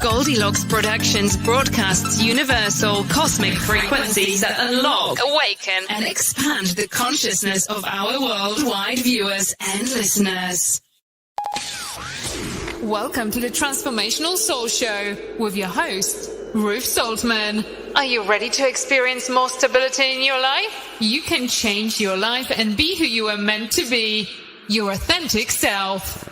Goldylocks Productions broadcasts universal cosmic frequencies that unlock, awaken, and expand the consciousness of our worldwide viewers and listeners. Welcome to the Transformational Soul Show with your host, Ruth Soltman. Are you ready to experience more stability in your life? You can change your life and be who you are meant to be, your authentic self.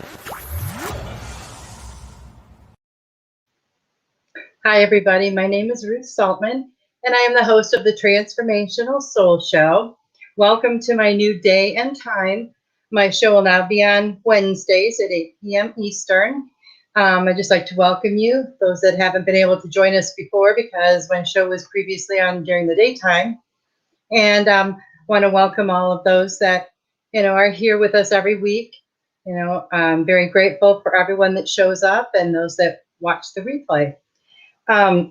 Hi, everybody. My name is Ruth Soltman, and I am the host of the Transformational Soul Show. Welcome to my new day and time. My show will now be on Wednesdays at 8 p.m. Eastern. I'd just like to welcome you, those that haven't been able to join us before, because my show was previously on during the daytime. And want to welcome all of those that, are here with us every week. I'm very grateful for everyone that shows up and those that watch the replay. I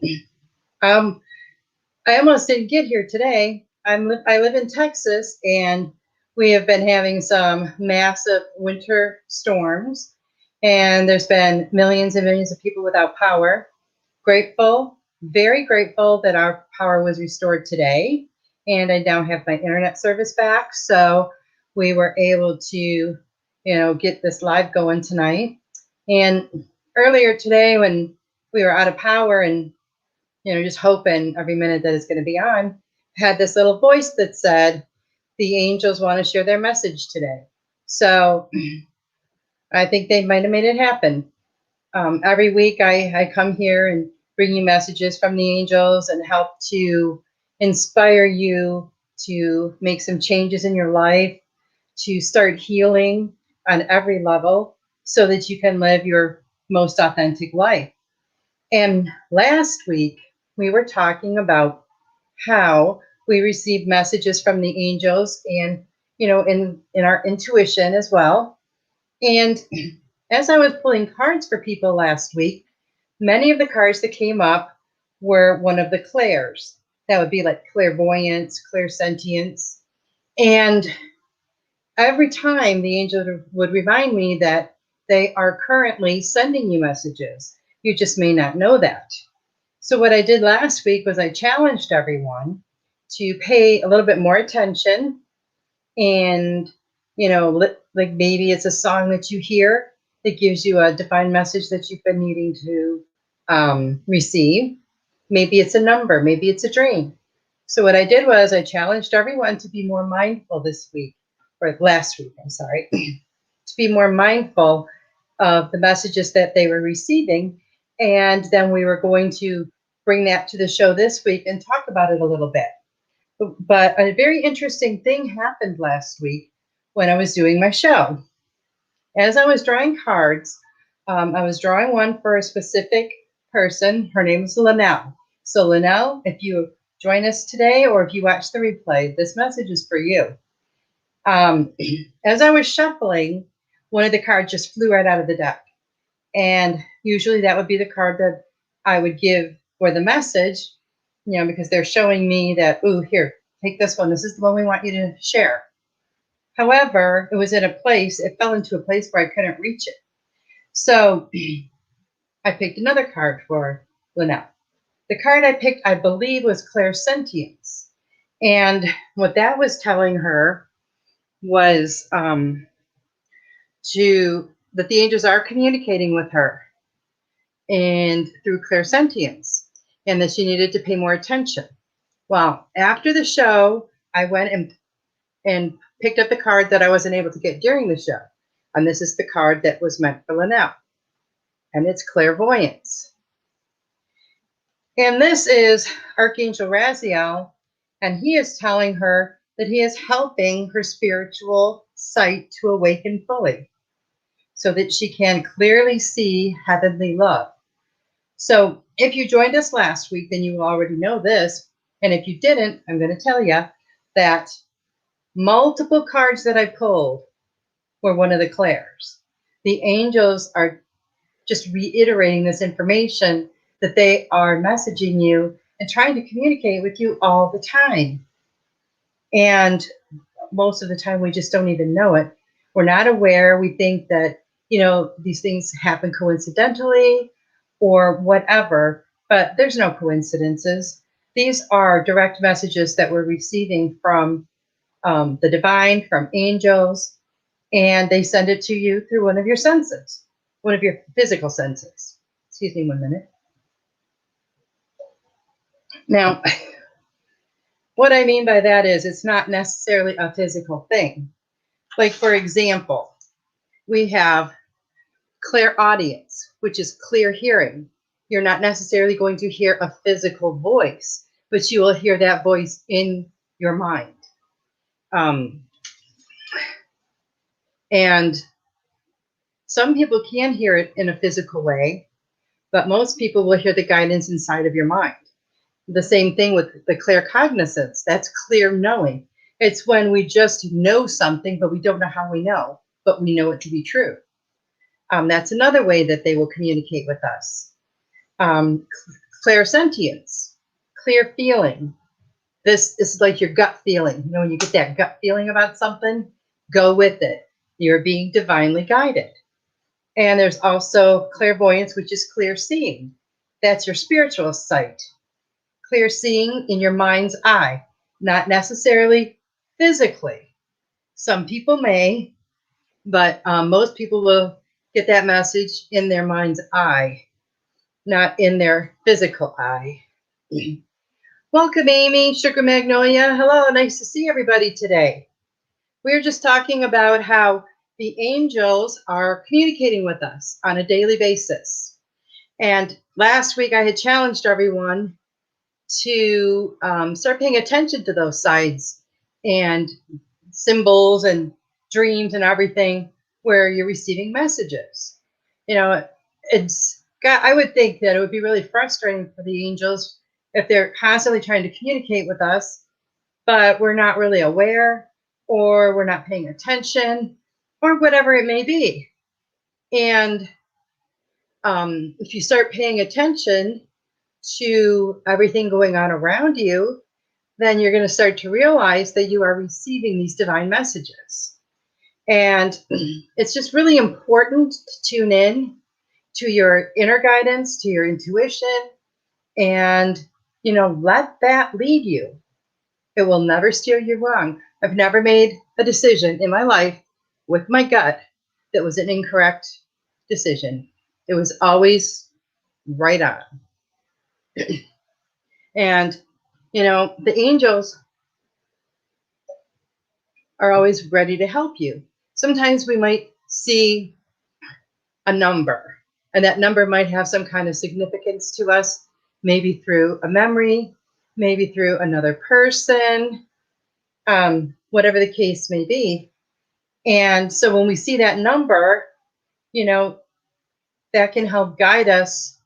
almost didn't get here today. I live in Texas, and we have been having some massive winter storms, and there's been millions and millions of people without power. Grateful, very grateful that our power was restored today, and I now have my internet service back, so we were able to, get this live going tonight. And earlier today, when we were out of power and, just hoping every minute that it's going to be on, had this little voice that said, the angels want to share their message today. So I think they might have made it happen. Every week I come here and bring you messages from the angels and help to inspire you to make some changes in your life, to start healing on every level so that you can live your most authentic life. And last week, we were talking about how we receive messages from the angels and, in our intuition as well. And as I was pulling cards for people last week, many of the cards that came up were one of the clairs. That would be like clairvoyance, clairsentience. And every time the angel would remind me that they are currently sending you messages. You just may not know that. So what I did last week was I challenged everyone to pay a little bit more attention, and, like maybe it's a song that you hear that gives you a divine message that you've been needing to receive. Maybe it's a number, maybe it's a dream. So what I did was I challenged everyone to be more mindful this week, or last week, I'm sorry, to be more mindful of the messages that they were receiving. And then we were going to bring that to the show this week and talk about it a little bit. But a very interesting thing happened last week when I was doing my show. As I was drawing cards, I was drawing one for a specific person. Her name is Linnell. So Linnell, if you join us today or if you watch the replay, this message is for you. As I was shuffling, one of the cards just flew right out of the deck. And usually that would be the card that I would give for the message, because they're showing me that, ooh, here, take this one. This is the one we want you to share. However, it fell into a place where I couldn't reach it. So I picked another card for Linnell. The card I picked, I believe, was clairsentience. And what that was telling her was that the angels are communicating with her and through clairsentience, and that she needed to pay more attention. Well, after the show, I went and picked up the card that I wasn't able to get during the show. And this is the card that was meant for Linnell. And it's clairvoyance. And this is Archangel Raziel, and he is telling her that he is helping her spiritual sight to awaken fully, so that she can clearly see heavenly love. So if you joined us last week, then you already know this. And if you didn't, I'm going to tell you that multiple cards that I pulled were one of the clairs. The angels are just reiterating this information that they are messaging you and trying to communicate with you all the time. And most of the time, we just don't even know it. We're not aware. We think that, these things happen coincidentally, or whatever, but there's no coincidences. These are direct messages that we're receiving from the divine, from angels, and they send it to you through one of your senses, one of your physical senses. Excuse me 1 minute. Now, what I mean by that is it's not necessarily a physical thing. Like, for example, we have clairaudience, which is clear hearing. You're not necessarily going to hear a physical voice, but you will hear that voice in your mind. And some people can hear it in a physical way, but most people will hear the guidance inside of your mind. The same thing with the claircognizance. That's clear knowing. It's when we just know something, but we don't know how we know, but we know it to be true. That's another way that they will communicate with us. Clairsentience, clear feeling. This is like your gut feeling. You know, when you get that gut feeling about something, go with it. You're being divinely guided. And there's also clairvoyance, which is clear seeing. That's your spiritual sight. Clear seeing in your mind's eye, not necessarily physically. Some people may, but most people will get that message in their mind's eye, not in their physical eye. Welcome, Amy, Sugar Magnolia. Hello, nice to see everybody today. We're just talking about how the angels are communicating with us on a daily basis. And last week I had challenged everyone to start paying attention to those signs and symbols and dreams and everything where you're receiving messages. You know, I would think that it would be really frustrating for the angels if they're constantly trying to communicate with us, but we're not really aware, or we're not paying attention, or whatever it may be. And if you start paying attention to everything going on around you, then you're going to start to realize that you are receiving these divine messages. And it's just really important to tune in to your inner guidance, to your intuition, and, you know, let that lead you. It will never steer you wrong. I've never made a decision in my life with my gut that was an incorrect decision. It was always right on. And, you know, the angels are always ready to help you. Sometimes we might see a number, and that number might have some kind of significance to us, maybe through a memory, maybe through another person, whatever the case may be. And so when we see that number, you know, that can help guide us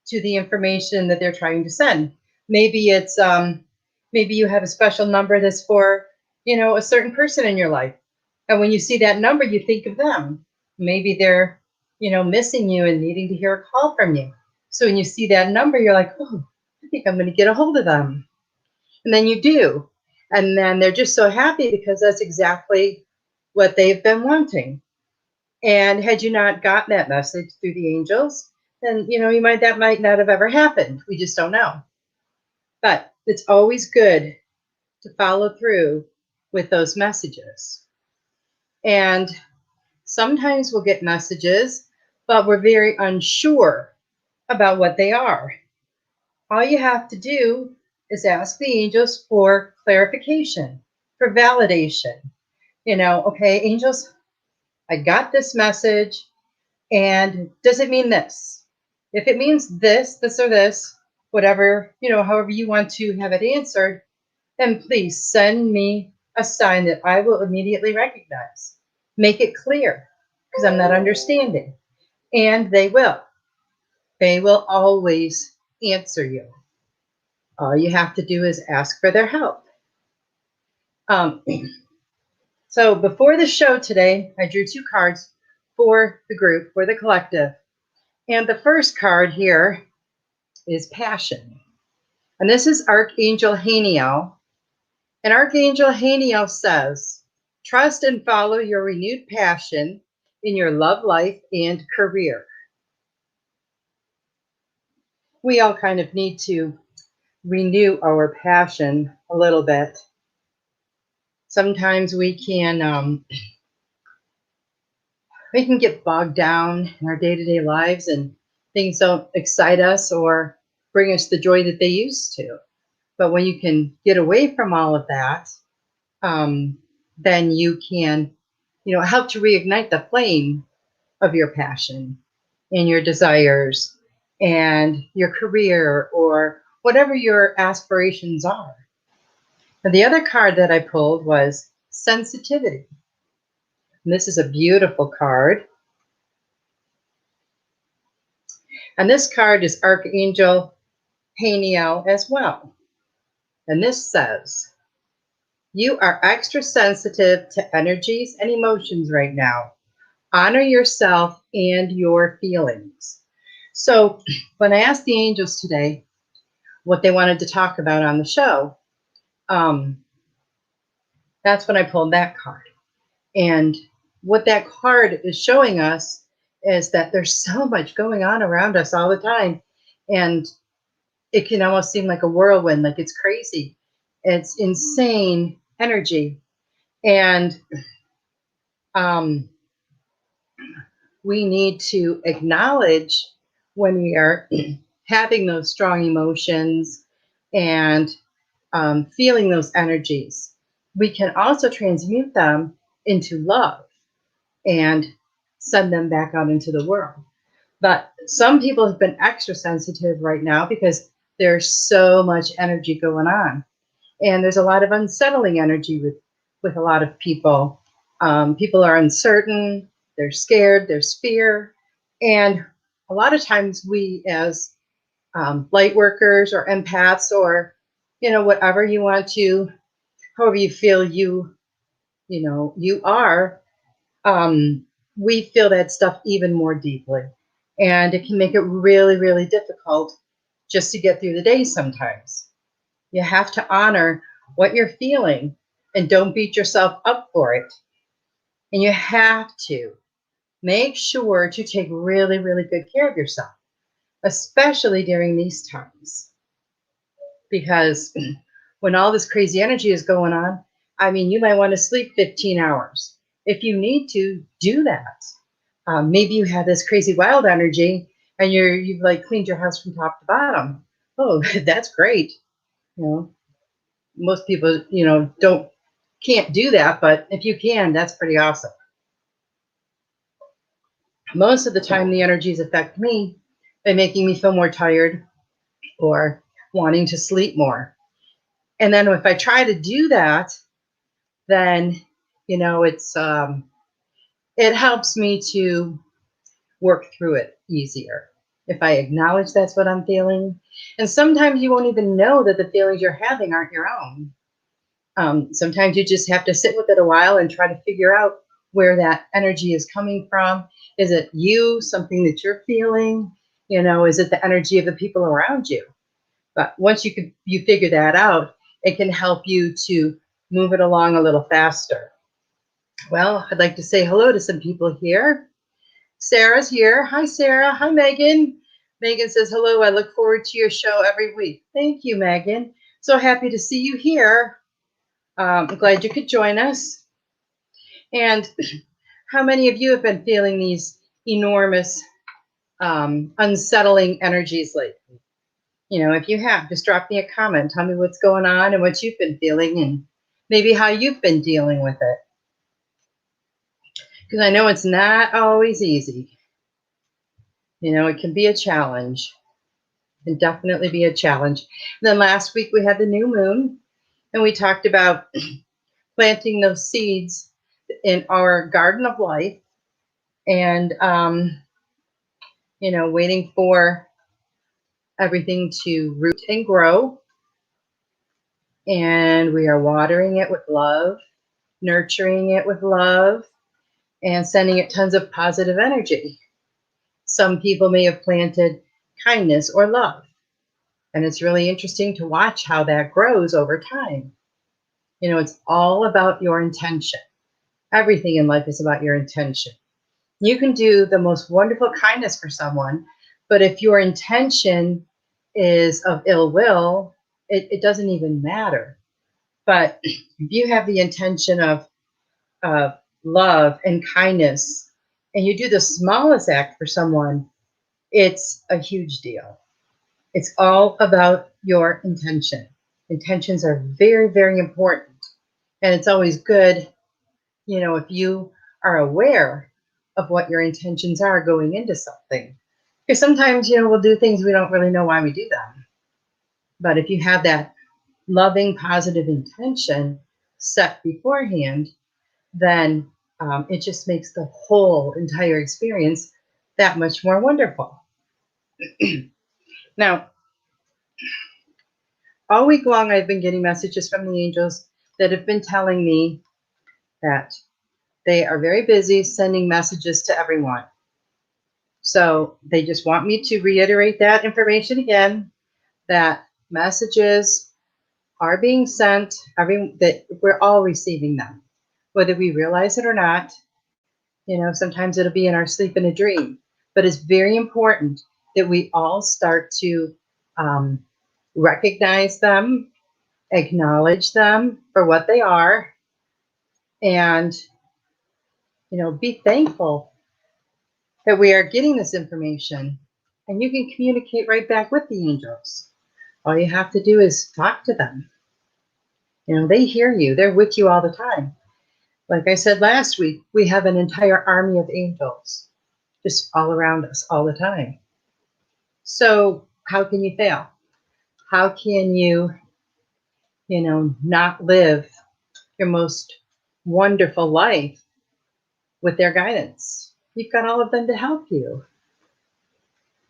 to the information that they're trying to send. Maybe it's maybe you have a special number that's for, you know, a certain person in your life, and when you see that number, you think of them. Maybe they're, you know, missing you and needing to hear a call from you. So when you see that number, you're like, oh, I think I'm going to get a hold of them. And then you do, and then they're just so happy because that's exactly what they've been wanting. And had you not gotten that message through the angels, then, you know, that might not have ever happened. We just don't know. But it's always good to follow through with those messages. And sometimes we'll get messages, but we're very unsure about what they are. All you have to do is ask the angels for clarification, for validation. You know, okay, angels, I got this message, and does it mean this? If it means this, or this, whatever, you know, however you want to have it answered, then please send me a sign that I will immediately recognize. Make it clear, because I'm not understanding. And they will. They will always answer you. All you have to do is ask for their help. So before the show today, I drew 2 cards for the group, for the collective. And the first card here is Passion. And this is Archangel Haniel. And Archangel Haniel says, trust and follow your renewed passion in your love life and career. we all kind of need to renew our passion a little bit. Sometimes we can get bogged down in our day-to-day lives and things don't excite us or bring us the joy that they used to. But when you can get away from all of that, then you can, help to reignite the flame of your passion and your desires and your career or whatever your aspirations are. And the other card that I pulled was sensitivity. And this is a beautiful card. And this card is Archangel Haniel as well. And this says, you are extra sensitive to energies and emotions right now. Honor yourself and your feelings. So when I asked the angels today what they wanted to talk about on the show, that's when I pulled that card. And what that card is showing us is that there's so much going on around us all the time. And it can almost seem like a whirlwind, like it's crazy. It's insane energy. And we need to acknowledge when we are having those strong emotions and feeling those energies. We can also transmute them into love and send them back out into the world. But some people have been extra sensitive right now because there's so much energy going on. And there's a lot of unsettling energy with a lot of people. People are uncertain, they're scared, there's fear. And a lot of times we as light workers or empaths or, whatever you want to, however you feel you are, we feel that stuff even more deeply. And it can make it really, really difficult just to get through the day sometimes. You have to honor what you're feeling and don't beat yourself up for it. And you have to make sure to take really, really good care of yourself, especially during these times. Because when all this crazy energy is going on, you might want to sleep 15 hours. If you need to, do that. Maybe you have this crazy wild energy and you've like cleaned your house from top to bottom. Oh, that's great. Most people, can't do that, but if you can, that's pretty awesome. Most of the time, the energies affect me by making me feel more tired or wanting to sleep more. And then if I try to do that, then, it helps me to work through it easier. If I acknowledge that's what I'm feeling. And sometimes you won't even know that the feelings you're having aren't your own. Sometimes you just have to sit with it a while and try to figure out where that energy is coming from. Is it you, something that you're feeling? Is it the energy of the people around you? But once you figure that out, it can help you to move it along a little faster. Well, I'd like to say hello to some people here. Sarah's here. Hi, Sarah. Hi, Megan. Megan says, hello. I look forward to your show every week. Thank you, Megan. So happy to see you here. I'm glad you could join us. And how many of you have been feeling these enormous, unsettling energies lately? If you have, just drop me a comment. Tell me what's going on and what you've been feeling and maybe how you've been dealing with it. Because I know it's not always easy. It can be a challenge. It can definitely be a challenge. And then last week we had the new moon and we talked about planting those seeds in our garden of life and, waiting for everything to root and grow. And we are watering it with love, nurturing it with love, and sending it tons of positive energy. Some people may have planted kindness or love. And it's really interesting to watch how that grows over time. It's all about your intention. Everything in life is about your intention. You can do the most wonderful kindness for someone, but if your intention is of ill will, it doesn't even matter. But if you have the intention of love and kindness, and you do the smallest act for someone, it's a huge deal. It's all about your intention. Intentions are very, very important. And it's always good, if you are aware of what your intentions are going into something. Because sometimes, we'll do things we don't really know why we do them. But if you have that loving, positive intention set beforehand, then it just makes the whole entire experience that much more wonderful. Now, all week long, I've been getting messages from the angels that have been telling me that they are very busy sending messages to everyone. So they just want me to reiterate that information again, that messages are being sent, that we're all receiving them, whether we realize it or not. Sometimes it'll be in our sleep in a dream, but it's very important that we all start to recognize them, acknowledge them for what they are, and be thankful that we are getting this information. And you can communicate right back with the angels. All you have to do is talk to them. They hear you. They're with you all the time. Like I said last week, we have an entire army of angels just all around us all the time. So how can you fail? How can you, not live your most wonderful life with their guidance? You've got all of them to help you.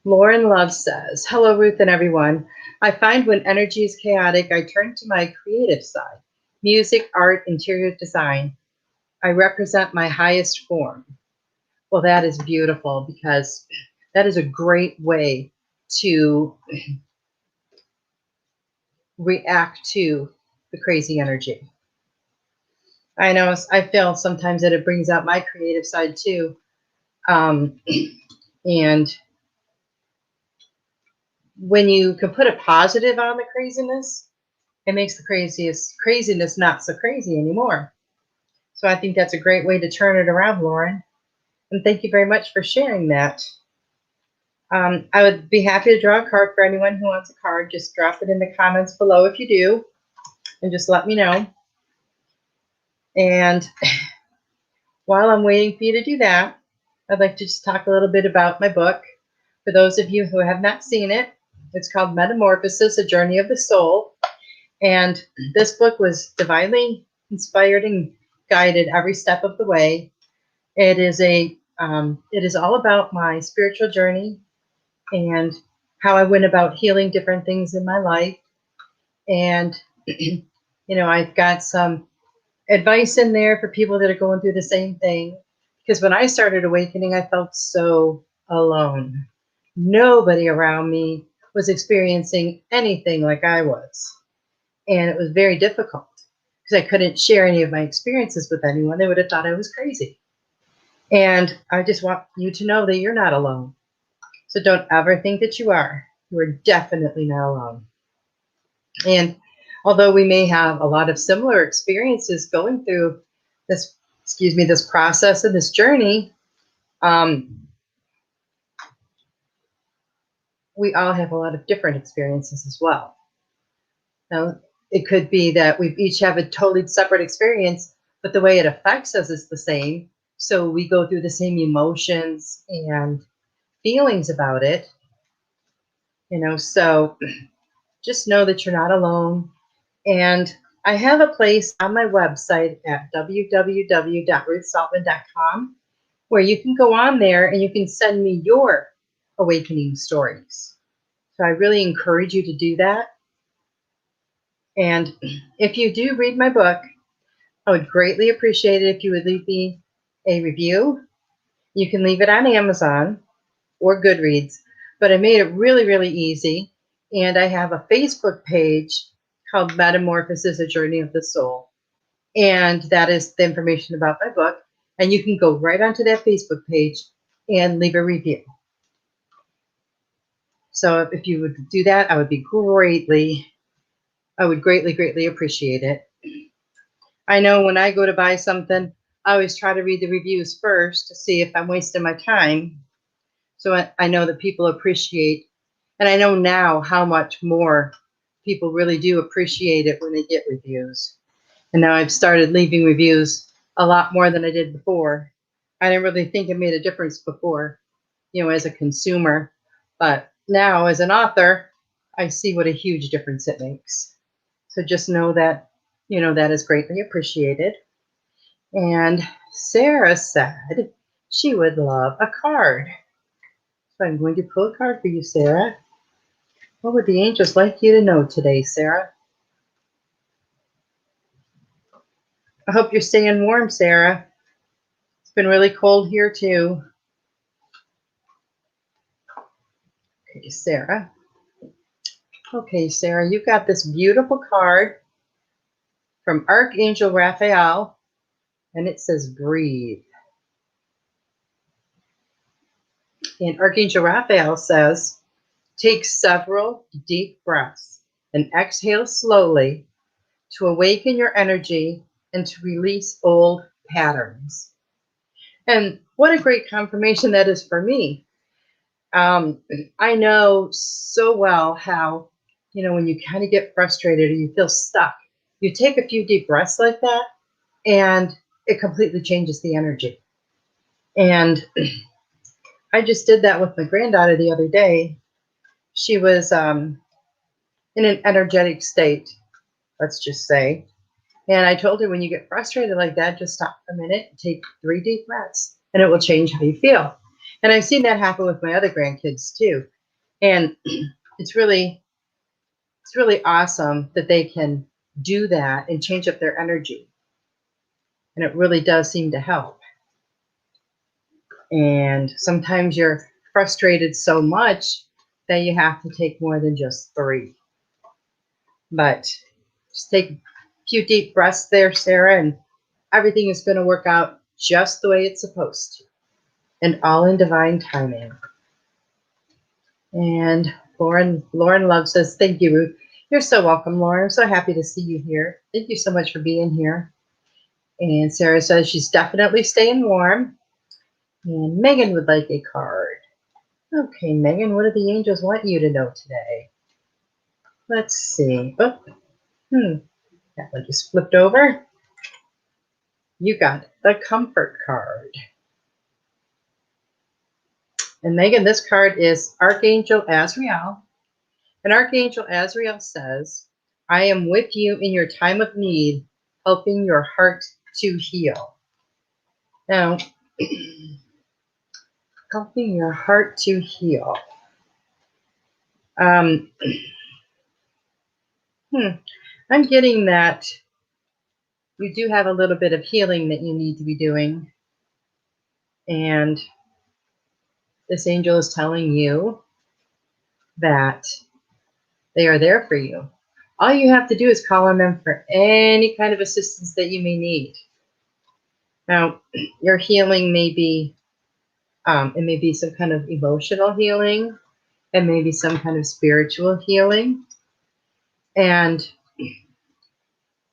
Lauren Love says, hello, Ruth and everyone. I find when energy is chaotic, I turn to my creative side, music, art, interior design. I represent my highest form. Well, that is beautiful, because that is a great way to react to the crazy energy. I know I feel sometimes that it brings out my creative side too. And when you can put a positive on the craziness, it makes the craziness not so crazy anymore. So I think that's a great way to turn it around, Lauren. And thank you very much for sharing that. I would be happy to draw a card for anyone who wants a card. Just drop it in the comments below if you do, and just let me know. And while I'm waiting for you to do that, I'd like to just talk a little bit about my book. For those of you who have not seen it, it's called Metamorphosis, A Journey of the Soul. And this book was divinely inspired and guided every step of the way. It is all about my spiritual journey and how I went about healing different things in my life. And, I've got some advice in there for people that are going through the same thing. Because when I started awakening, I felt so alone. Nobody around me was experiencing anything like I was. And it was very difficult because I couldn't share any of my experiences with anyone. They would have thought I was crazy. And I just want you to know that you're not alone. So don't ever think that you are. You are definitely not alone. And although we may have a lot of similar experiences going through this process and this journey, we all have a lot of different experiences as well. Now, it could be that we each have a totally separate experience, but the way it affects us is the same. So we go through the same emotions and feelings about it, so just know that you're not alone. And I have a place on my website at www.ruthsoltman.com where you can go on there and you can send me your awakening stories. So I really encourage you to do that. And if you do read my book, I would greatly appreciate it if you would leave me a review. You can leave it on Amazon or Goodreads, but I made it really, really easy. And I have a Facebook page called Metamorphosis A Journey of the Soul. And that is the information about my book. And you can go right onto that Facebook page and leave a review. So if you would do that, I would greatly appreciate it. I know when I go to buy something, I always try to read the reviews first to see if I'm wasting my time. So I know that people appreciate, and I know now how much more people really do appreciate it when they get reviews. And now I've started leaving reviews a lot more than I did before. I didn't really think it made a difference before, as a consumer. But now as an author, I see what a huge difference it makes. So just know that, that is greatly appreciated. And Sarah said she would love a card. So I'm going to pull a card for you, Sarah. What would the angels like you to know today, Sarah? I hope you're staying warm, Sarah. It's been really cold here too. Okay, Sarah. Okay, Sarah, you've got this beautiful card from Archangel Raphael, and it says breathe. And Archangel Raphael says, take several deep breaths and exhale slowly to awaken your energy and to release old patterns. And what a great confirmation that is for me. I know so well how, when you kind of get frustrated or you feel stuck, you take a few deep breaths like that and it completely changes the energy. And I just did that with my granddaughter the other day. She was in an energetic state, let's just say. And I told her, when you get frustrated like that, just stop a minute, take 3 deep breaths, and it will change how you feel. And I've seen that happen with my other grandkids too. And it's really awesome that they can do that and change up their energy. And it really does seem to help. And sometimes you're frustrated so much that you have to take more than just 3. But just take a few deep breaths there, Sarah, and everything is going to work out just the way it's supposed to. And all in divine timing. And Lauren Love says, thank you, Ruth. You're so welcome, Lauren. I'm so happy to see you here. Thank you so much for being here. And Sarah says she's definitely staying warm. And Megan would like a card. Okay, Megan, what do the angels want you to know today? Let's see. Oh, that one just flipped over. You got the comfort card. And Megan, this card is Archangel Azrael. And Archangel Azrael says, I am with you in your time of need, helping your heart to heal. Now, helping your heart to heal. I'm getting that you do have a little bit of healing that you need to be doing. And this angel is telling you that they are there for you. All you have to do is call on them for any kind of assistance that you may need. Now, your healing may be, it may be some kind of emotional healing, and maybe some kind of spiritual healing. And,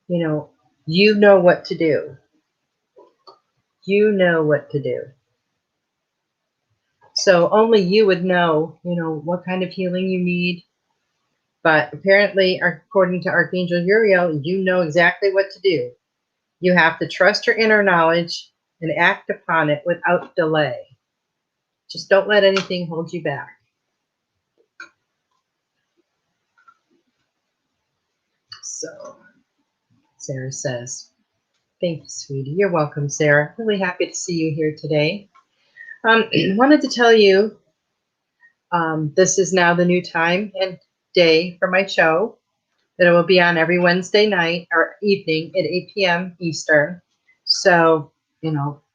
you know what to do. You know what to do. So only you would know, what kind of healing you need. But apparently, according to Archangel Uriel, you know exactly what to do. You have to trust your inner knowledge and act upon it without delay. Just don't let anything hold you back. So, Sarah says, thank you, sweetie. You're welcome, Sarah. Really happy to see you here today. Wanted to tell you, this is now the new time and day for my show. That it will be on every Wednesday night or evening at 8 p.m. Eastern. So,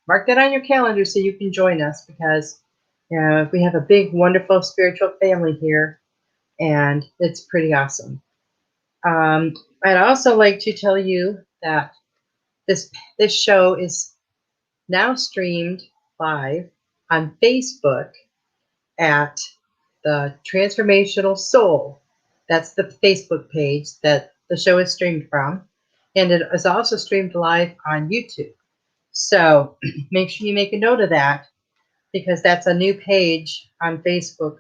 mark that on your calendar so you can join us, because we have a big, wonderful spiritual family here, and it's pretty awesome. I'd also like to tell you that this show is now streamed live on Facebook at the Transformational Soul. That's the Facebook page that the show is streamed from. And it is also streamed live on YouTube. So make sure you make a note of that, because that's a new page on Facebook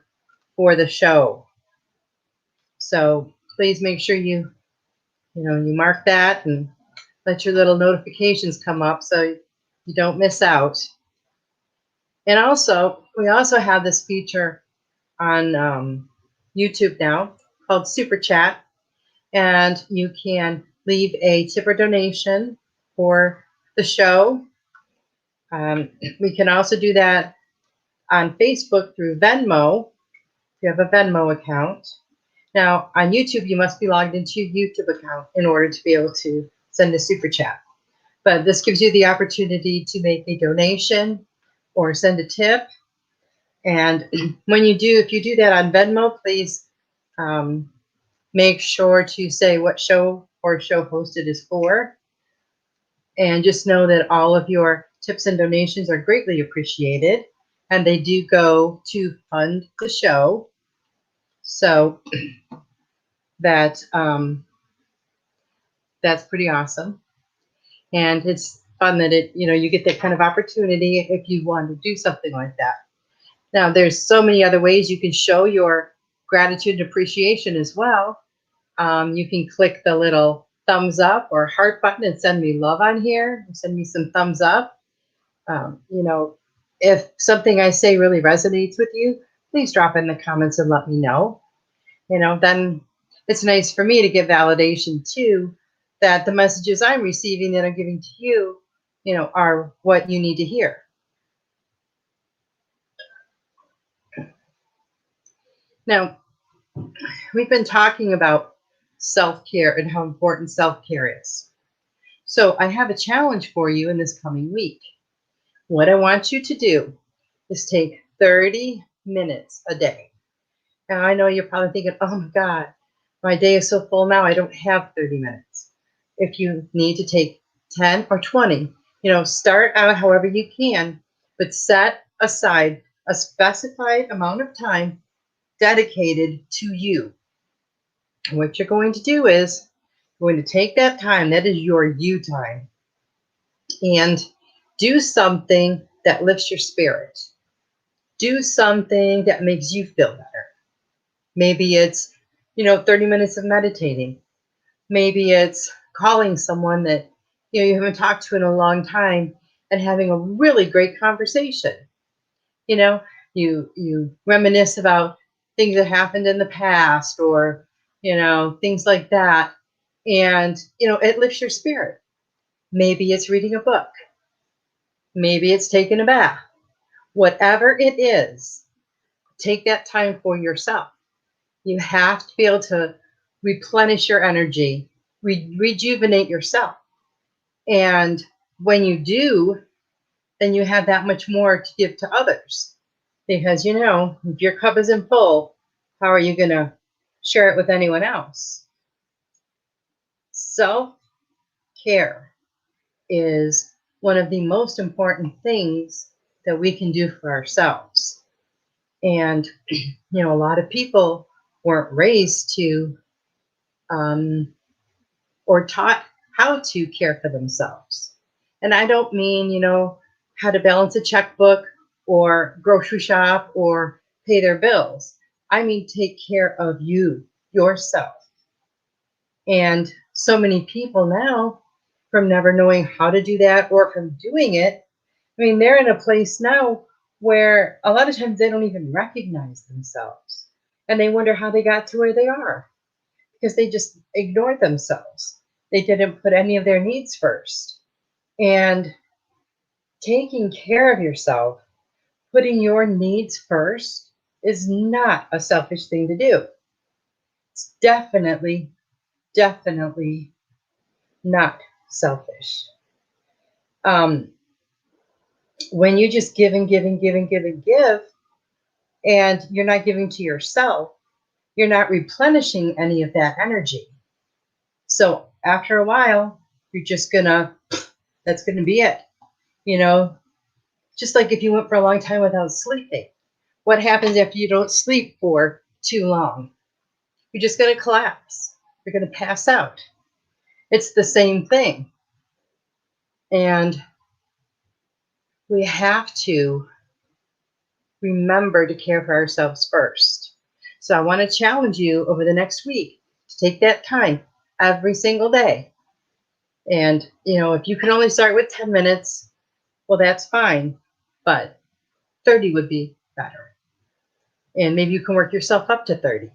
for the show. So please make sure you mark that and let your little notifications come up so you don't miss out. And also, we also have this feature on YouTube now called Super Chat, and you can leave a tip or donation for the show. We can also do that on Facebook through Venmo, if you have a Venmo account. Now, on YouTube, you must be logged into your YouTube account in order to be able to send a super chat. But this gives you the opportunity to make a donation or send a tip. And when you do, if you do that on Venmo, please make sure to say what show or show host it is for. And just know that all of your tips and donations are greatly appreciated, and they do go to fund the show. So that's pretty awesome. And it's fun that you get that kind of opportunity if you want to do something like that. Now, there's so many other ways you can show your gratitude and appreciation as well. You can click the little thumbs up or heart button and send me love on here. Send me some thumbs up. If something I say really resonates with you, please drop in the comments and let me know. Then it's nice for me to give validation too, that the messages I'm receiving that I'm giving to you, are what you need to hear. Now, we've been talking about self-care and how important self-care is. So I have a challenge for you in this coming week. What I want you to do is take 30 minutes a day. Now, I know you're probably thinking, oh my God, my day is so full now, I don't have 30 minutes. If you need to take 10 or 20, start out however you can, but set aside a specified amount of time dedicated to you. What you're going to do is you're going to take that time, that is your you time, and do something that lifts your spirit. Do something that makes you feel better. Maybe it's, 30 minutes of meditating. Maybe it's calling someone that, you haven't talked to in a long time and having a really great conversation. You reminisce about things that happened in the past, or, things like that. And, it lifts your spirit. Maybe it's reading a book. Maybe it's taking a bath. Whatever it is, take that time for yourself. You have to be able to replenish your energy, rejuvenate yourself. And when you do, then you have that much more to give to others. Because, if your cup isn't full, how are you going to share it with anyone else? Self-care is one of the most important things that we can do for ourselves. And, a lot of people weren't raised to or taught how to care for themselves. And I don't mean, how to balance a checkbook or grocery shop or pay their bills. I mean, take care of you, yourself. And so many people now, from never knowing how to do that or from doing it, they're in a place now where a lot of times they don't even recognize themselves. And they wonder how they got to where they are, because they just ignored themselves. They didn't put any of their needs first. And taking care of yourself, putting your needs first, is not a selfish thing to do. It's definitely not selfish. When you just give and give and give and give and give, and you're not giving to yourself, you're not replenishing any of that energy. So after a while, you're just that's gonna be it. Just like if you went for a long time without sleeping. What happens after you don't sleep for too long? You're just going to collapse. You're going to pass out. It's the same thing. And we have to remember to care for ourselves first. So I want to challenge you over the next week to take that time every single day. And, if you can only start with 10 minutes, well, that's fine. But 30 would be better. And maybe you can work yourself up to 30.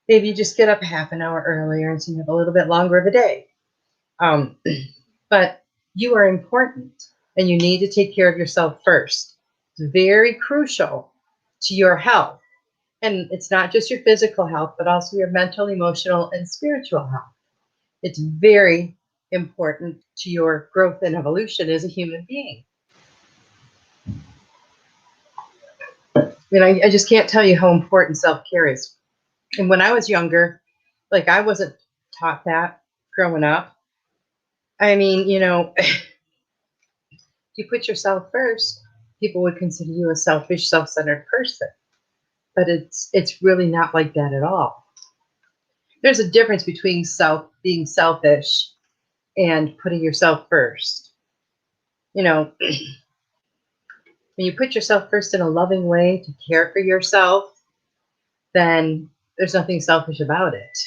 Maybe you just get up half an hour earlier and so you have a little bit longer of a day. But you are important and you need to take care of yourself first. It's very crucial to your health. And it's not just your physical health, but also your mental, emotional, and spiritual health. It's very important to your growth and evolution as a human being. I just can't tell you how important self-care is. And when I was younger, I wasn't taught that growing up. If you put yourself first, people would consider you a selfish, self-centered person. But it's really not like that at all. There's a difference between being selfish and putting yourself first. When you put yourself first in a loving way to care for yourself, then there's nothing selfish about it.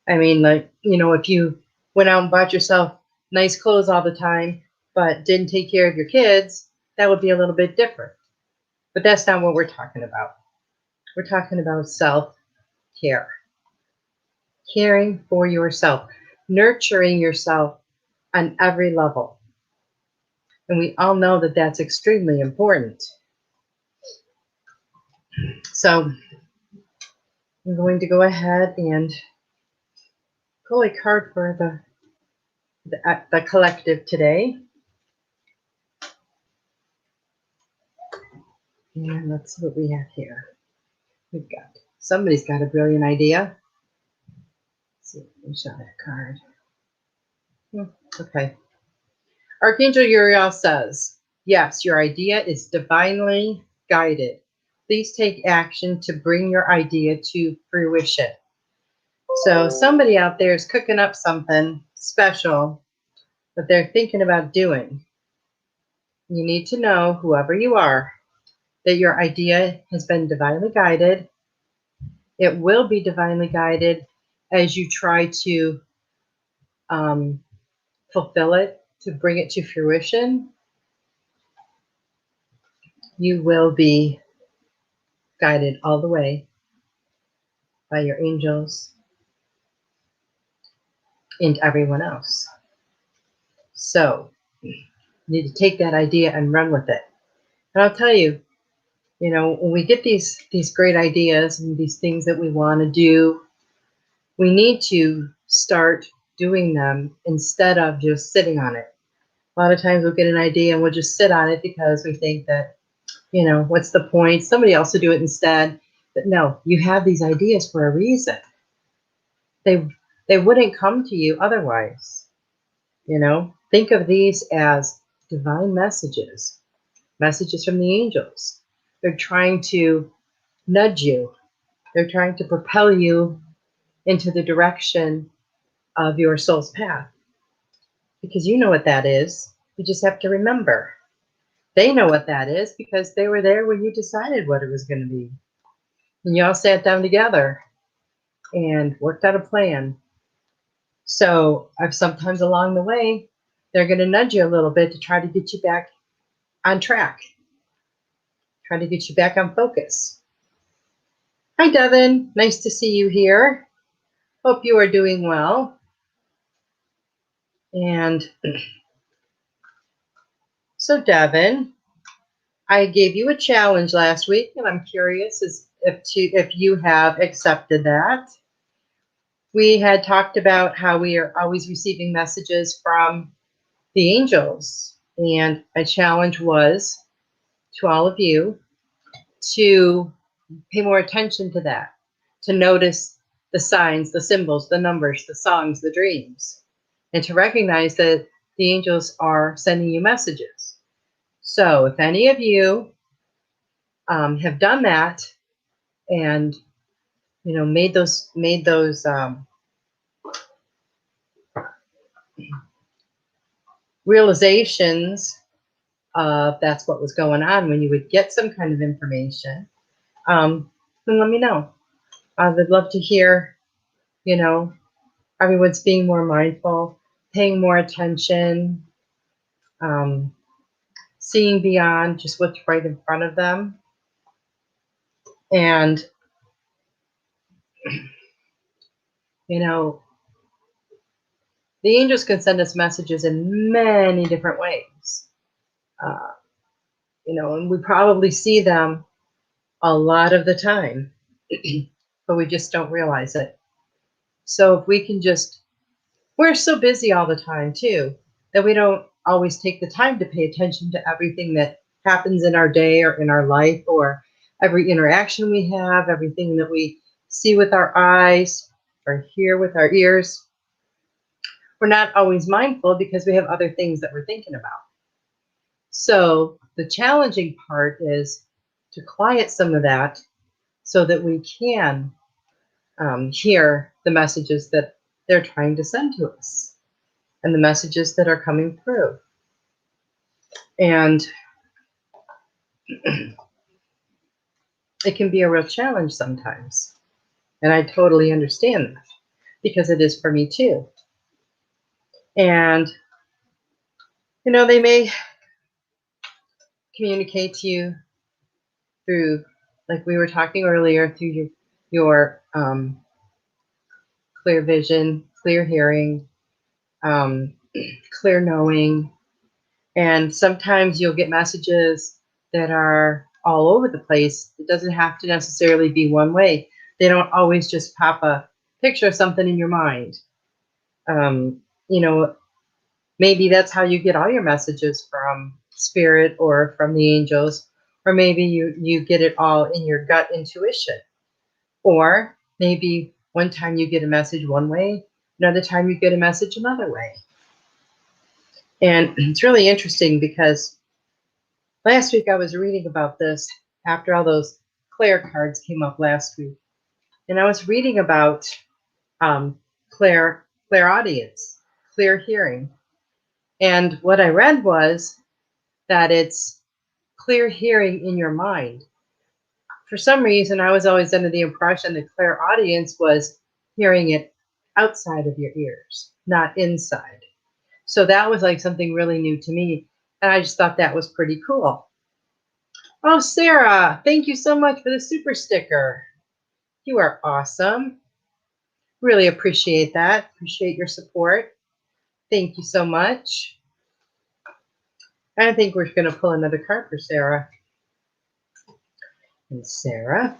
If you went out and bought yourself nice clothes all the time, but didn't take care of your kids, that would be a little bit different. But that's not what we're talking about. We're talking about self-care. Caring for yourself, nurturing yourself on every level. And we all know that that's extremely important. So I'm going to go ahead and pull a card for the collective today. And let's see what we have here. Somebody's got a brilliant idea. Let's see if we can show that card. Okay. Archangel Uriel says, yes, your idea is divinely guided. Please take action to bring your idea to fruition. So somebody out there is cooking up something special that they're thinking about doing. You need to know, whoever you are, that your idea has been divinely guided. It will be divinely guided as you try to fulfill it, to bring it to fruition. You will be guided all the way by your angels and everyone else. So you need to take that idea and run with it. And I'll tell you, when we get these great ideas and these things that we want to do, we need to start doing them instead of just sitting on it. A lot of times we'll get an idea and we'll just sit on it because we think that, what's the point? Somebody else will do it instead. But no, you have these ideas for a reason. They wouldn't come to you otherwise. Think of these as divine messages from the angels. They're trying to nudge you. They're trying to propel you into the direction of your soul's path. Because you know what that is. You just have to remember. They know what that is because they were there when you decided what it was going to be. And you all sat down together and worked out a plan. So sometimes along the way, they're going to nudge you a little bit to try to get you back on track. Try to get you back on focus. Hi, Devin. Nice to see you here. Hope you are doing well. And so, Devin, I gave you a challenge last week, and I'm curious if you have accepted that. We had talked about how we are always receiving messages from the angels, and my challenge was to all of you to pay more attention to that, to notice the signs, the symbols, the numbers, the songs, the dreams, and to recognize that the angels are sending you messages. So if any of you have done that and, made those realizations of that's what was going on when you would get some kind of information, then let me know. I would love to hear, everyone's being more mindful, paying more attention, seeing beyond just what's right in front of them. And, the angels can send us messages in many different ways. And we probably see them a lot of the time, but we just don't realize it. So if we can we're so busy all the time too, that we don't always take the time to pay attention to everything that happens in our day or in our life, or every interaction we have, everything that we see with our eyes or hear with our ears. We're not always mindful because we have other things that we're thinking about. So the challenging part is to quiet some of that so that we can hear the messages that they're trying to send to us and the messages that are coming through. And it can be a real challenge sometimes. And I totally understand that because it is for me too. And, they may communicate to you through, like we were talking earlier, through your clear vision, clear hearing, clear knowing. And sometimes you'll get messages that are all over the place. It doesn't have to necessarily be one way. They don't always just pop a picture of something in your mind. Maybe that's how you get all your messages from spirit or from the angels, or maybe you get it all in your gut intuition. Or maybe one time you get a message one way, another time you get a message another way. And it's really interesting because last week I was reading about this after all those Claire cards came up last week. And I was reading about clairaudience, clear hearing. And what I read was that it's clear hearing in your mind. For some reason, I was always under the impression that clairaudience was hearing it outside of your ears, not inside. So that was like something really new to me. And I just thought that was pretty cool. Oh, Sarah, thank you so much for the super sticker. You are awesome. Really appreciate that. Appreciate your support. Thank you so much. I think we're going to pull another card for Sarah. And Sarah,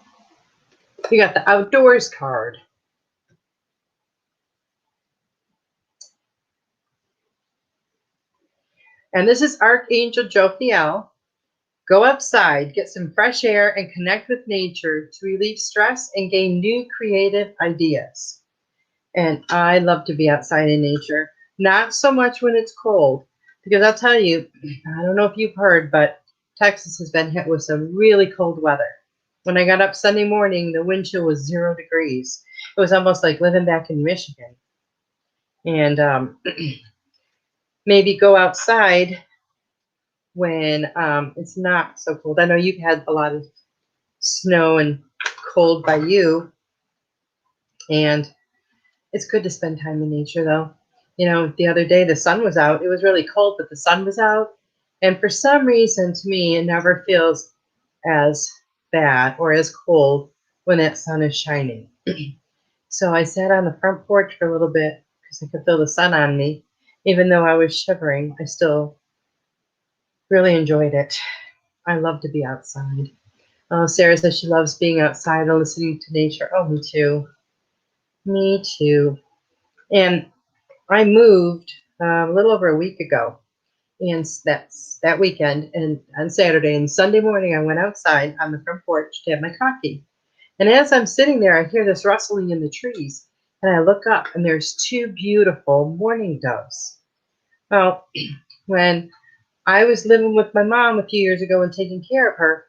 you got the outdoors card. And this is Archangel Jophiel. Go outside, get some fresh air, and connect with nature to relieve stress and gain new creative ideas. And I love to be outside in nature. Not so much when it's cold, because I'll tell you, I don't know if you've heard, but Texas has been hit with some really cold weather. When I got up Sunday morning, the wind chill was 0 degrees. It was almost like living back in Michigan. And maybe go outside when it's not so cold. I know you've had a lot of snow and cold by you, and it's good to spend time in nature, though. The other day the sun was out. It was really cold, but the sun was out. And for some reason, to me, it never feels as bad or as cold when that sun is shining. So I sat on the front porch for a little bit because I could feel the sun on me. Even though I was shivering, I still really enjoyed it. I love to be outside. Oh, Sarah says she loves being outside and listening to nature. Oh, me too. Me too. And I moved a little over a week ago, and that's that weekend, and on Saturday and Sunday morning I went outside on the front porch to have my coffee. And as I'm sitting there, I hear this rustling in the trees, and I look up, and there's 2 beautiful mourning doves. Well, when I was living with my mom a few years ago and taking care of her,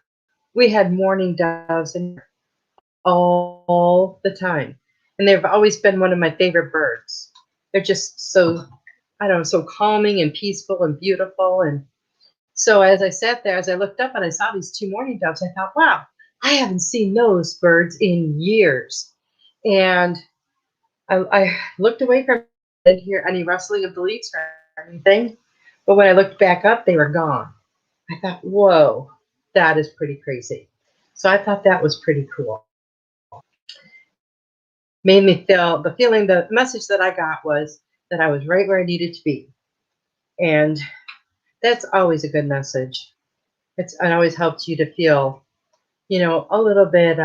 we had mourning doves in all the time. And they've always been one of my favorite birds. They're just so, I don't know, so calming and peaceful and beautiful. And so as I sat there, as I looked up and I saw these two mourning doves, I thought, wow, I haven't seen those birds in years. And I looked away from it, didn't hear any rustling of the leaves or anything. But when I looked back up, they were gone. I thought, whoa, that is pretty crazy. So I thought that was pretty cool. Made me feel the message that I got was that I was right where I needed to be. And that's always a good message. It always helps you to feel, a little bit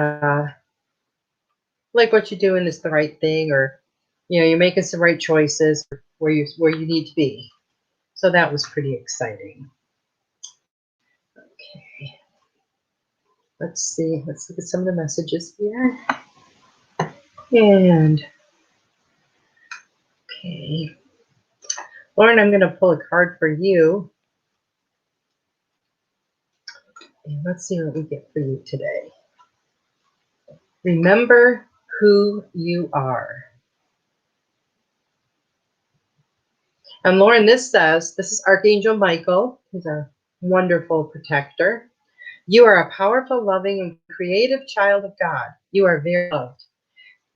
like what you're doing is the right thing, or, you're making some right choices where you need to be. So that was pretty exciting. Okay. Let's see. Let's look at some of the messages here. And, okay. Lauren, I'm going to pull a card for you. And let's see what we get for you today. Remember who you are. And Lauren, this is Archangel Michael, who's a wonderful protector. You are a powerful, loving, and creative child of God. You are very loved.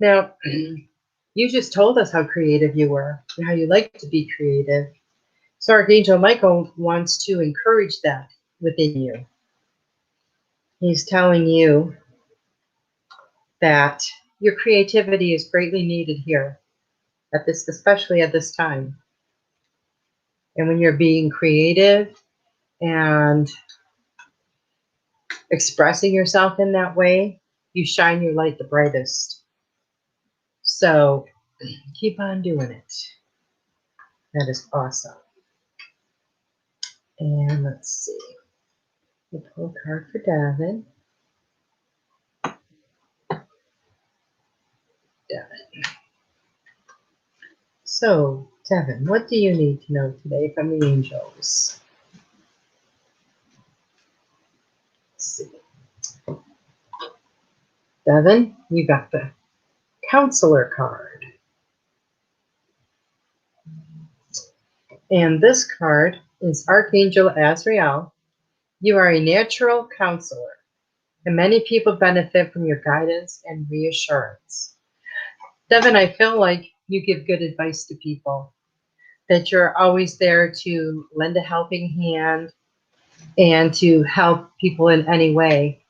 Now, you just told us how creative you were and how you like to be creative. So Archangel Michael wants to encourage that within you. He's telling you that your creativity is greatly needed here especially at this time. And when you're being creative and expressing yourself in that way, you shine your light the brightest. So keep on doing it. That is awesome. And let's see. We'll pull a card for Davin. So, Devin, what do you need to know today from the angels? Let's see. Devin, you got the counselor card. And this card is Archangel Azrael. You are a natural counselor, and many people benefit from your guidance and reassurance. Devin, I feel like you give good advice to people, that you're always there to lend a helping hand and to help people in any way.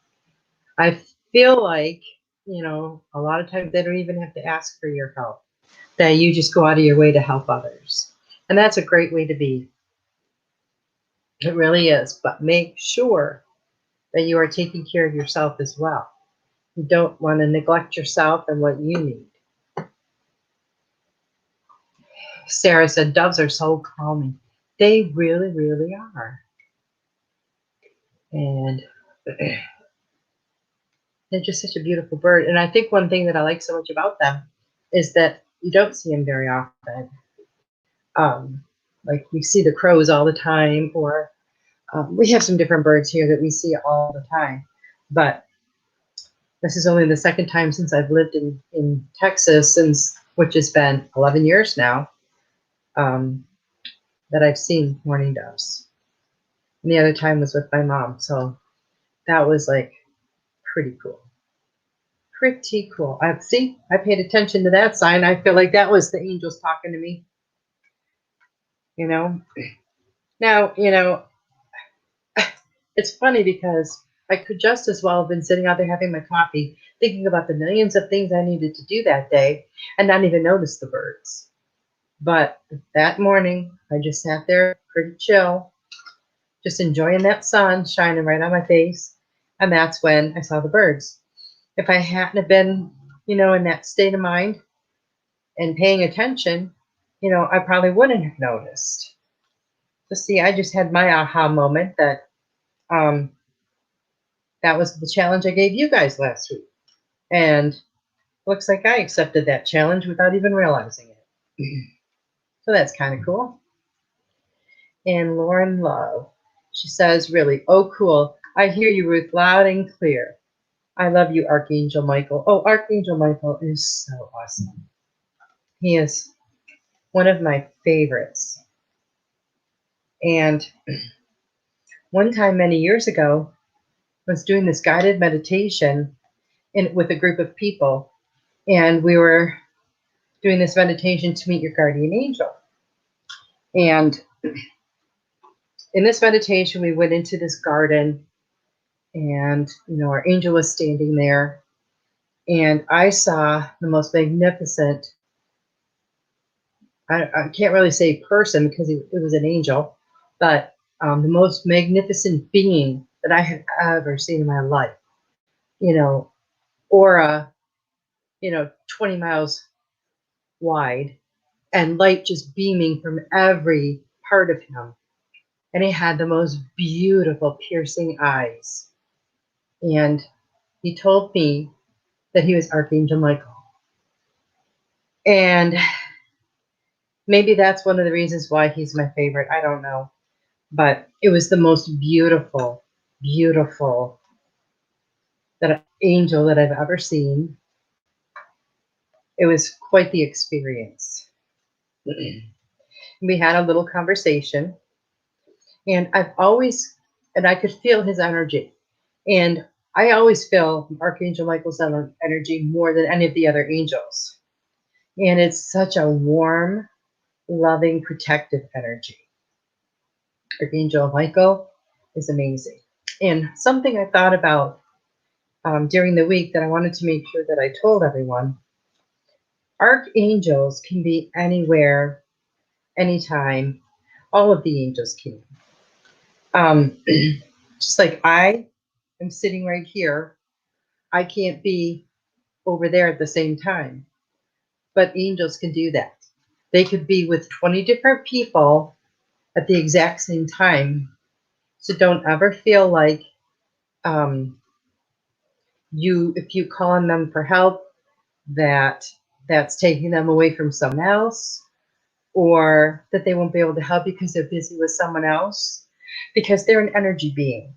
I feel like, a lot of times they don't even have to ask for your help, that you just go out of your way to help others. And that's a great way to be. It really is. But make sure that you are taking care of yourself as well. You don't want to neglect yourself and what you need. Sarah said, doves are so calming. They really, really are. And they're just such a beautiful bird. And I think one thing that I like so much about them is that you don't see them very often. Like we see the crows all the time, or we have some different birds here that we see all the time. But this is only the second time since I've lived in Texas, which has been 11 years now, that I've seen mourning doves. And the other time was with my mom. So that was like pretty cool. Pretty cool. I paid attention to that sign. I feel like that was the angels talking to me. Now, it's funny because I could just as well have been sitting out there having my coffee, thinking about the millions of things I needed to do that day and not even notice the birds. But that morning, I just sat there pretty chill, just enjoying that sun shining right on my face. And that's when I saw the birds. If I hadn't have been, in that state of mind and paying attention, I probably wouldn't have noticed. So see, I just had my aha moment that that was the challenge I gave you guys last week. And looks like I accepted that challenge without even realizing it. So that's kind of cool. And Lauren Love, she says, really, oh, cool. I hear you, Ruth, loud and clear. I love you, Archangel Michael. Oh, Archangel Michael is so awesome. He is one of my favorites. And one time many years ago, I was doing this guided meditation with a group of people, and we were doing this meditation to meet your guardian angel. And in this meditation, we went into this garden, and our angel was standing there, and I saw the most magnificent, I can't really say person because it was an angel, but the most magnificent being that I had ever seen in my life. Aura, 20 miles wide, and light just beaming from every part of him. And he had the most beautiful, piercing eyes. And he told me that he was Archangel Michael. And maybe that's one of the reasons why he's my favorite. I don't know. But it was the most beautiful, beautiful angel that I've ever seen. It was quite the experience. We had a little conversation, and I could feel his energy. And I always feel Archangel Michael's energy more than any of the other angels. And it's such a warm, loving, protective energy. Archangel Michael is amazing. And something I thought about during the week that I wanted to make sure that I told everyone, archangels can be anywhere, anytime. All of the angels can. Just like I am sitting right here, I can't be over there at the same time. But angels can do that. They could be with 20 different people at the exact same time. So don't ever feel like if you call on them for help, that's taking them away from someone else, or that they won't be able to help you because they're busy with someone else, because they're an energy being.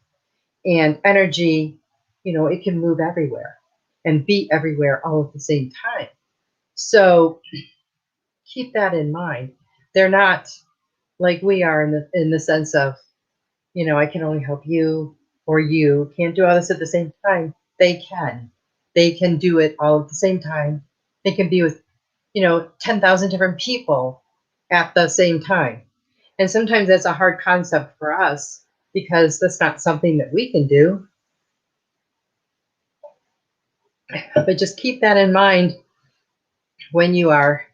And energy, it can move everywhere and be everywhere all at the same time. So keep that in mind. They're not like we are in the sense of, I can only help you, or you can't do all this at the same time. They can. They can do it all at the same time. They can be with, 10,000 different people at the same time. And sometimes that's a hard concept for us because that's not something that we can do. But just keep that in mind when you are,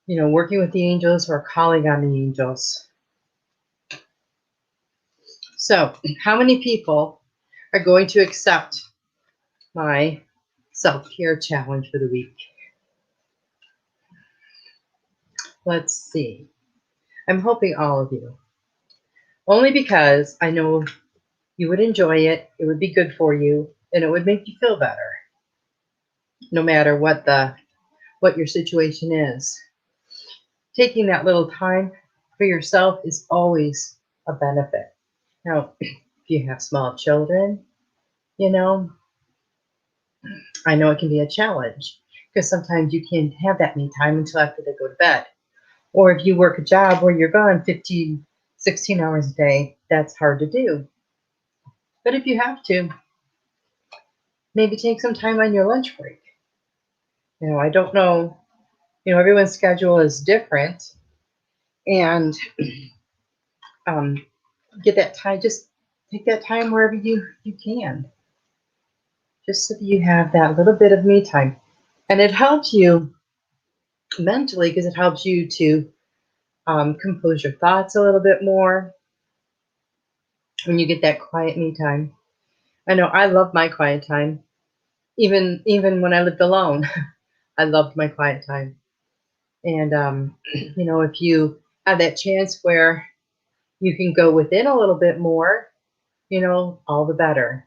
working with the angels or calling on the angels. So, how many people are going to accept my self-care challenge for the week? Let's see. I'm hoping all of you. Only because I know you would enjoy it, it would be good for you, and it would make you feel better, no matter what your situation is. Taking that little time for yourself is always a benefit. Now, if you have small children, I know it can be a challenge because sometimes you can't have that me time until after they go to bed. Or if you work a job where you're gone 15, 16 hours a day, that's hard to do. But if you have to, maybe take some time on your lunch break. I don't know, everyone's schedule is different. And get that time, just take that time wherever you can. Just so that you have that little bit of me time. And it helps you mentally because it helps you to compose your thoughts a little bit more when you get that quiet me time. I know I love my quiet time. Even when I lived alone, I loved my quiet time. And, if you have that chance where you can go within a little bit more, all the better.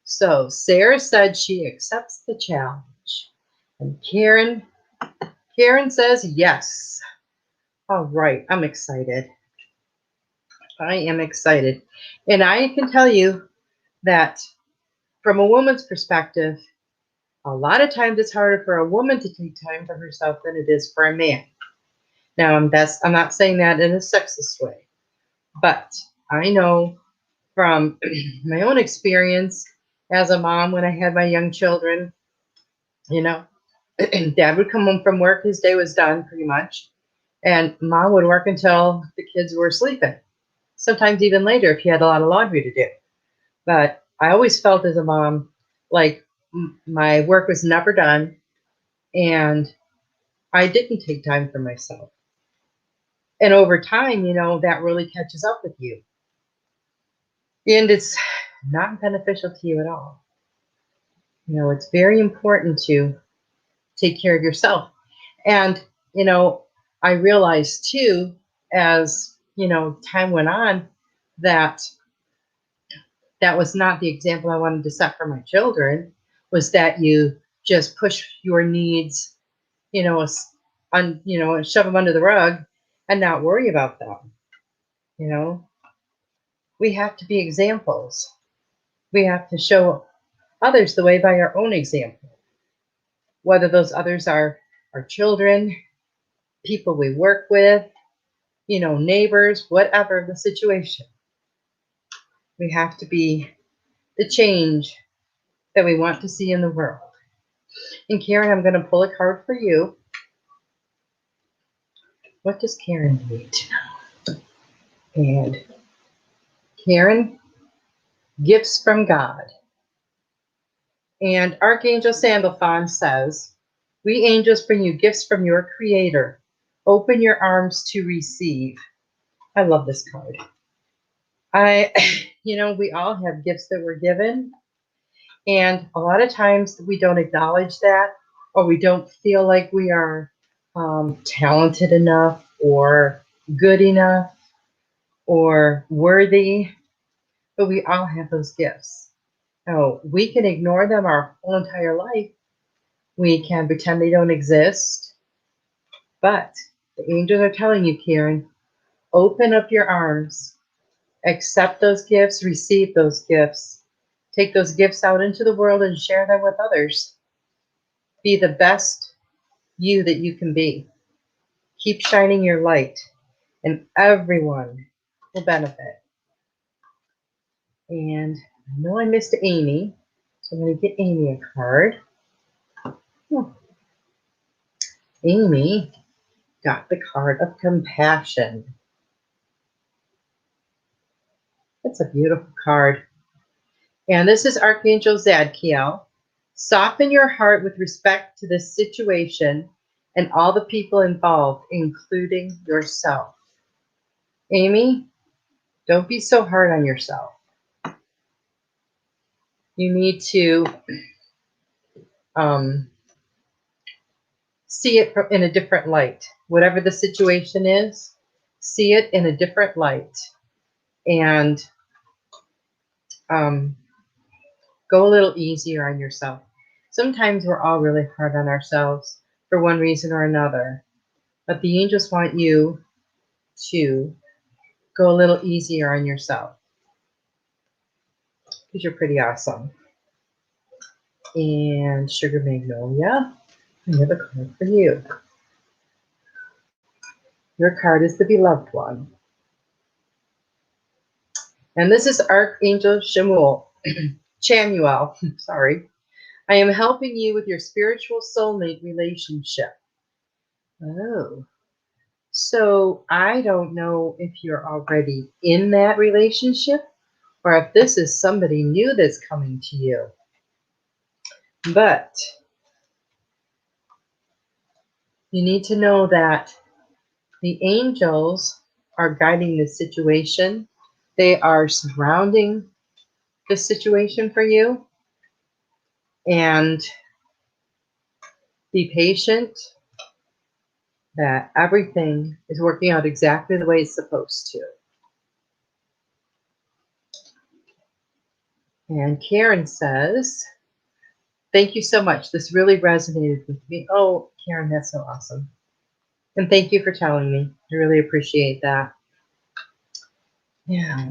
So Sarah said she accepts the challenge. And Karen says yes. All right, I'm excited. I am excited. And I can tell you, that from a woman's perspective, a lot of times it's harder for a woman to take time for herself than it is for a man. Now, I'm not saying that in a sexist way, but I know from my own experience as a mom when I had my young children, you know, Dad would come home from work, his day was done pretty much, and Mom would work until the kids were sleeping, sometimes even later if he had a lot of laundry to do. But I always felt as a mom like my work was never done and I didn't take time for myself. And over time, that really catches up with you. And it's not beneficial to you at all. It's very important to take care of yourself. And, I realized too, as, time went on, that was not the example I wanted to set for my children, was that you just push your needs, shove them under the rug and not worry about them. We have to be examples. We have to show others the way by our own example, whether those others are our children, people we work with, neighbors, whatever the situation. We have to be the change that we want to see in the world. And Karen, I'm going to pull a card for you. What does Karen need to know? And Karen, gifts from God. And Archangel Sandalphon says, we angels bring you gifts from your Creator. Open your arms to receive. I love this card. We all have gifts that we're given. And a lot of times we don't acknowledge that, or we don't feel like we are talented enough or good enough or worthy, but we all have those gifts. Now, we can ignore them our whole entire life. We can pretend they don't exist, but the angels are telling you, Karen, open up your arms, accept those gifts, receive those gifts, take those gifts out into the world and share them with others. Be the best you that you can be. Keep shining your light, and everyone will benefit. And I know I missed Amy, so I'm going to get Amy a card. Amy got the card of compassion. That's a beautiful card. And this is Archangel Zadkiel. Soften your heart with respect to this situation and all the people involved, including yourself. Amy, don't be so hard on yourself. You need to see it in a different light. Whatever the situation is, see it in a different light. And go a little easier on yourself. Sometimes we're all really hard on ourselves for one reason or another. But the angels want you to go a little easier on yourself, because you're pretty awesome. And Sugar Magnolia, another card for you. Your card is the Beloved One. And this is Archangel Chamuel. Sorry. I am helping you with your spiritual soulmate relationship. Oh. So I don't know if you're already in that relationship or if this is somebody new that's coming to you. But you need to know that the angels are guiding the situation. They are surrounding the situation for you. And be patient that everything is working out exactly the way it's supposed to. And Karen says, thank you so much. This really resonated with me. Oh, Karen, that's so awesome. And thank you for telling me. I really appreciate that. Yeah.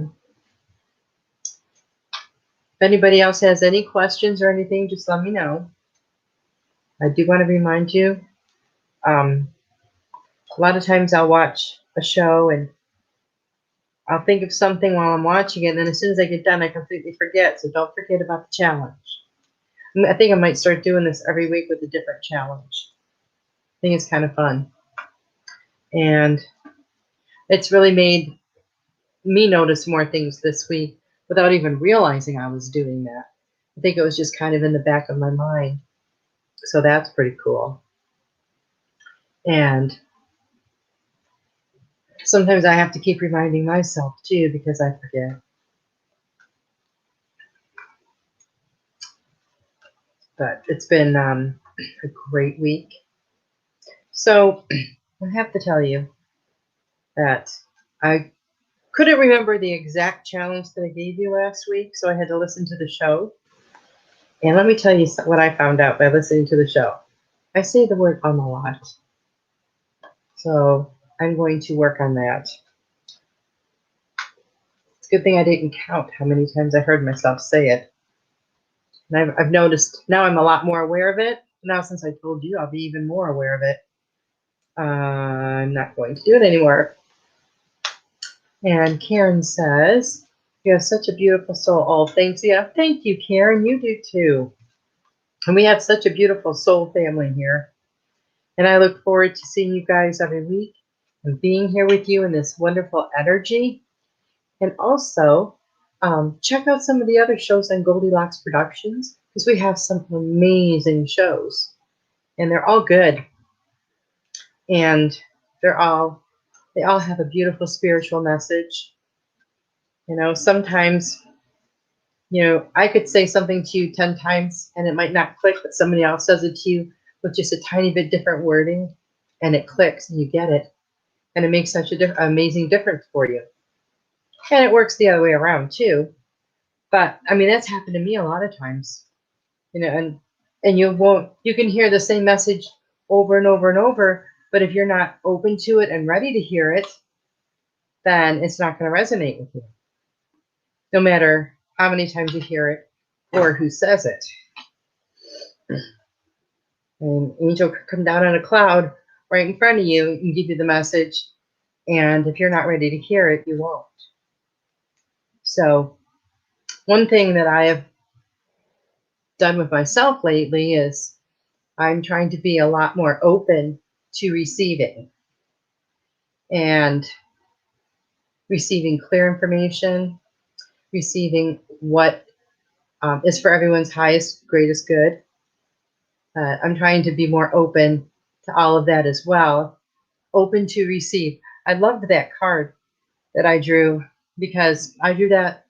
If anybody else has any questions or anything, just let me know. I do want to remind you, a lot of times I'll watch a show and I'll think of something while I'm watching it, and then as soon as I get done, I completely forget. So don't forget about the challenge. I think I might start doing this every week with a different challenge. I think it's kind of fun. And it's really made me notice more things this week without even realizing I was doing that. I think it was just kind of in the back of my mind. So that's pretty cool. And sometimes I have to keep reminding myself too, because I forget. But it's been a great week. So I have to tell you that I couldn't remember the exact challenge that I gave you last week, so I had to listen to the show. And let me tell you what I found out by listening to the show. I say the word a lot. So I'm going to work on that. It's a good thing I didn't count how many times I heard myself say it. And I've noticed now I'm a lot more aware of it. Now, since I told you, I'll be even more aware of it. I'm not going to do it anymore. And Karen says, you have such a beautiful soul. Oh, thanks. Yeah, thank you, Karen. You do too. And we have such a beautiful soul family here. And I look forward to seeing you guys every week and being here with you in this wonderful energy. And also, check out some of the other shows on Goldylocks Productions, because we have some amazing shows. And they're all good. And they all have a beautiful spiritual message. You know, sometimes, I could say something to you 10 times and it might not click, but somebody else says it to you with just a tiny bit different wording and it clicks and you get it. And it makes such an amazing difference for you. And it works the other way around too. But I mean, that's happened to me a lot of times, and you can hear the same message over and over and over, but if you're not open to it and ready to hear it, then it's not going to resonate with you, no matter how many times you hear it or who says it. An angel could come down on a cloud right in front of you and give you the message, and if you're not ready to hear it, you won't. So one thing that I have done with myself lately is I'm trying to be a lot more open to receiving and receiving clear information, receiving what is for everyone's highest, greatest good. I'm trying to be more open to all of that as well, open to receive. I loved that card that I drew, because I drew that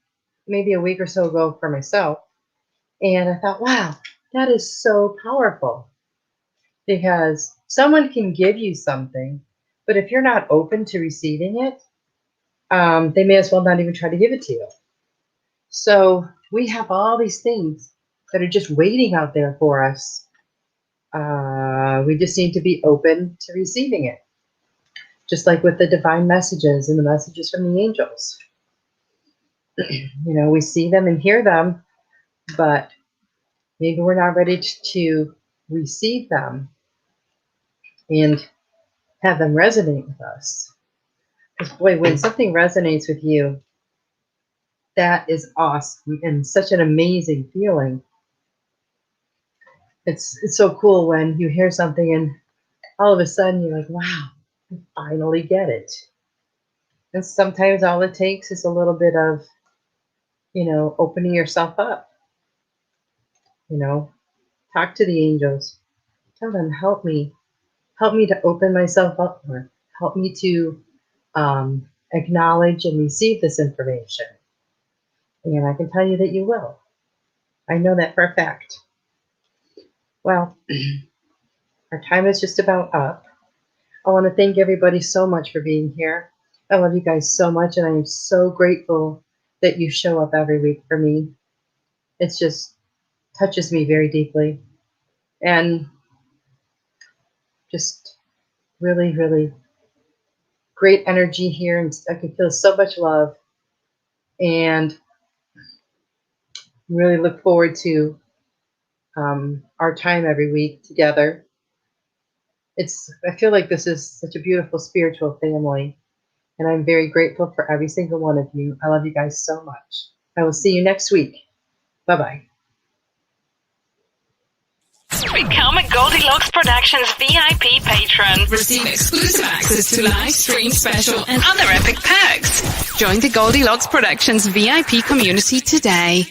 maybe a week or so ago for myself. And I thought, wow, that is so powerful, because someone can give you something, but if you're not open to receiving it, they may as well not even try to give it to you. So we have all these things that are just waiting out there for us. We just need to be open to receiving it. Just like with the divine messages and the messages from the angels. We see them and hear them, but maybe we're not ready to receive them and have them resonate with us. Because boy, when something resonates with you, that is awesome and such an amazing feeling. It's so cool when you hear something and all of a sudden you're like, wow, I finally get it. And sometimes all it takes is a little bit of, opening yourself up. Talk to the angels. Tell them, help me to open myself up more. Help me to acknowledge and receive this information. And I can tell you that you will. I know that for a fact. Well, our time is just about up. I want to thank everybody so much for being here. I love you guys so much, and I am so grateful that you show up every week for me. It just touches me very deeply. And just really, really great energy here, and I can feel so much love. And really look forward to our time every week together. I feel like this is such a beautiful spiritual family, and I'm very grateful for every single one of you. I love you guys so much. I will see you next week. Bye-bye. Become a Goldylocks Productions VIP patron. Receive exclusive access to live stream special and other epic perks. Join the Goldylocks Productions VIP community today.